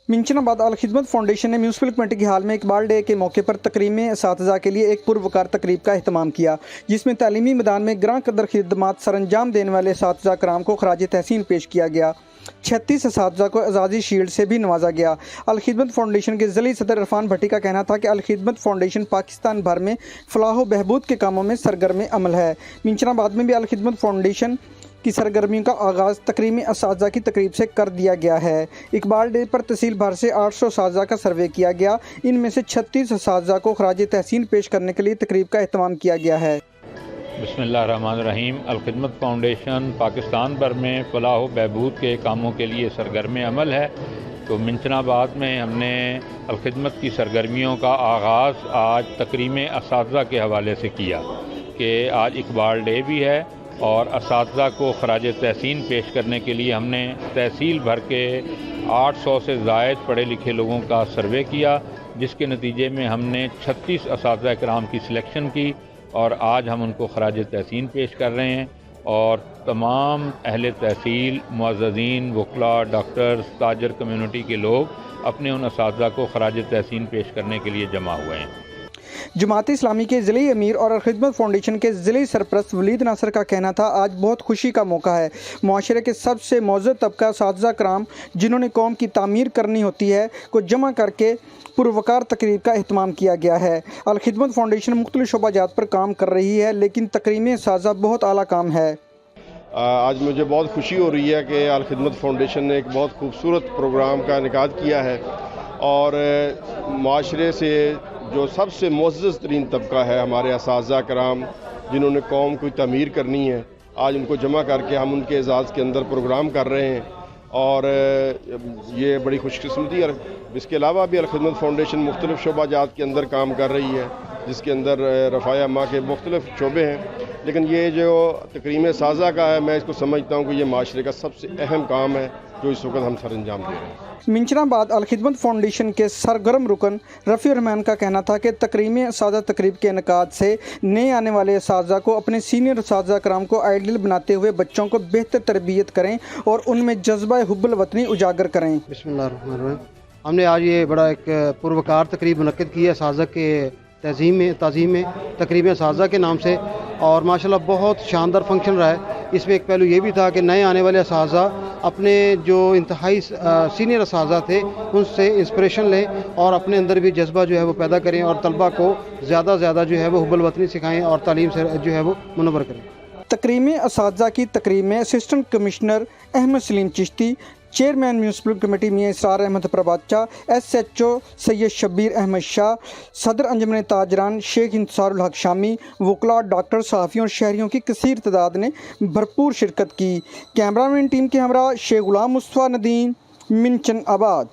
منچن آباد الخدمت فاؤنڈیشن نے municipal committee کے حال میں اقبال ڈے کے موقع پر تکریم میں اساتذہ کے لیے ایک پروقار تقریب کا اہتمام کیا، جس میں تعلیمی میدان میں گراں قدر خدمات سر انجام دینے والے اساتذہ کرام کو خراج تحسین پیش کیا گیا۔ 36 اساتذہ کو اعزازی شیلڈ سے بھی نوازا گیا۔ الخدمت فاؤنڈیشن کے ضلعی صدر عرفان بھٹی کا کہنا تھا کہ الخدمت فاؤنڈیشن پاکستان بھر میں فلاح و بہبود کے کاموں میں سرگرم عمل ہے۔ منچن آباد میں بھی الخدمت فاؤنڈیشن کی سرگرمیوں کا آغاز تکریم اساتذہ کی تقریب سے کر دیا گیا ہے۔ اقبال ڈے پر تحصیل بھر سے 800 اساتذہ کا سروے کیا گیا، ان میں سے 36 اساتذہ کو خراج تحسین پیش کرنے کے لیے تقریب کا اہتمام کیا گیا ہے۔ بسم اللہ الرحمن الرحیم۔ الخدمت فاؤنڈیشن پاکستان بھر میں فلاح و بہبود کے کاموں کے لیے سرگرم عمل ہے، تو منچن آباد میں ہم نے الخدمت کی سرگرمیوں کا آغاز آج تکریم اساتذہ کے حوالے سے کیا کہ آج اقبال ڈے بھی ہے، اور اساتذہ کو خراج تحسین پیش کرنے کے لیے ہم نے تحصیل بھر کے 800 سے زائد پڑھے لکھے لوگوں کا سروے کیا، جس کے نتیجے میں ہم نے 36 اساتذہ کرام کی سلیکشن کی، اور آج ہم ان کو خراج تحسین پیش کر رہے ہیں۔ اور تمام اہل تحصیل، معززین، وکلاء، ڈاکٹرز، تاجر کمیونٹی کے لوگ اپنے ان اساتذہ کو خراج تحسین پیش کرنے کے لیے جمع ہوئے ہیں۔ جماعت اسلامی کے ضلعی امیر اور الخدمت فاؤنڈیشن کے ضلعی سرپرست ولید ناصر کا کہنا تھا، آج بہت خوشی کا موقع ہے۔ معاشرے کے سب سے معزز طبقہ اساتذہ کرام جنہوں نے قوم کی تعمیر کرنی ہوتی ہے کو جمع کر کے پروقار تقریب کا اہتمام کیا گیا ہے۔ الخدمت فاؤنڈیشن مختلف شعبہ جات پر کام کر رہی ہے، لیکن تکریم اساتذہ بہت اعلیٰ کام ہے۔ آج مجھے بہت خوشی ہو رہی ہے کہ الخدمت فاؤنڈیشن نے ایک بہت خوبصورت پروگرام کا انعقاد کیا ہے، اور معاشرے سے جو سب سے معزز ترین طبقہ ہے ہمارے اساتذہ کرام، جنہوں نے قوم کو تعمیر کرنی ہے، آج ان کو جمع کر کے ہم ان کے اعزاز کے اندر پروگرام کر رہے ہیں، اور یہ بڑی خوش قسمتی ہے۔ اس کے علاوہ بھی الخدمت فاؤنڈیشن مختلف شعبہ جات کے اندر کام کر رہی ہے، جس کے اندر رفاع عامہ کے مختلف شعبے ہیں، لیکن یہ جو تکریم اساتذہ کا ہے، میں اس کو سمجھتا ہوں کہ یہ معاشرے کا سب سے اہم کام ہے جو اس وقت ہم سر انجام دے رہے ہیں۔ منچن آباد الخدمت فاؤنڈیشن کے سرگرم رکن رفیع الرحمان کا کہنا تھا کہ تکریم اساتذہ تقریب کے انعقاد سے نئے آنے والے اساتذہ کو اپنے سینئر اساتذہ کرام کو آئیڈیل بناتے ہوئے بچوں کو بہتر تربیت کریں اور ان میں جذبہ حب الوطنی اجاگر کریں۔ بسم اللہ الرحمن الرحیم۔ ہم نے آج یہ بڑا ایک پروقار تقریب منعقد کی ہے اساتذہ کے تعظیم میں تقریب اساتذہ کے نام سے، اور ماشاءاللہ بہت شاندار فنکشن رہا ہے۔ اس میں ایک پہلو یہ بھی تھا کہ نئے آنے والے اساتذہ اپنے جو انتہائی سینئر اساتذہ تھے ان سے انسپریشن لیں، اور اپنے اندر بھی جذبہ جو ہے وہ پیدا کریں، اور طلبہ کو زیادہ سے زیادہ جو ہے وہ حب الوطنی سکھائیں اور تعلیم سے جو ہے وہ منور کریں۔ تکریم اساتذہ کی تقریب میں اسسٹنٹ کمشنر احمد سلیم چشتی، چیئرمین میونسپل کمیٹی میاں اسرار احمد پربادشاہ، ایس ایچ او سید شبیر احمد شاہ، صدر انجمن تاجران شیخ انتصار الحق شامی، وکلاء، ڈاکٹر، صحافیوں اور شہریوں کی کثیر تعداد نے بھرپور شرکت کی۔ کیمرہ مین ٹیم کے ہمراہ شیخ غلام مصطفیٰ ندیم، منچن آباد۔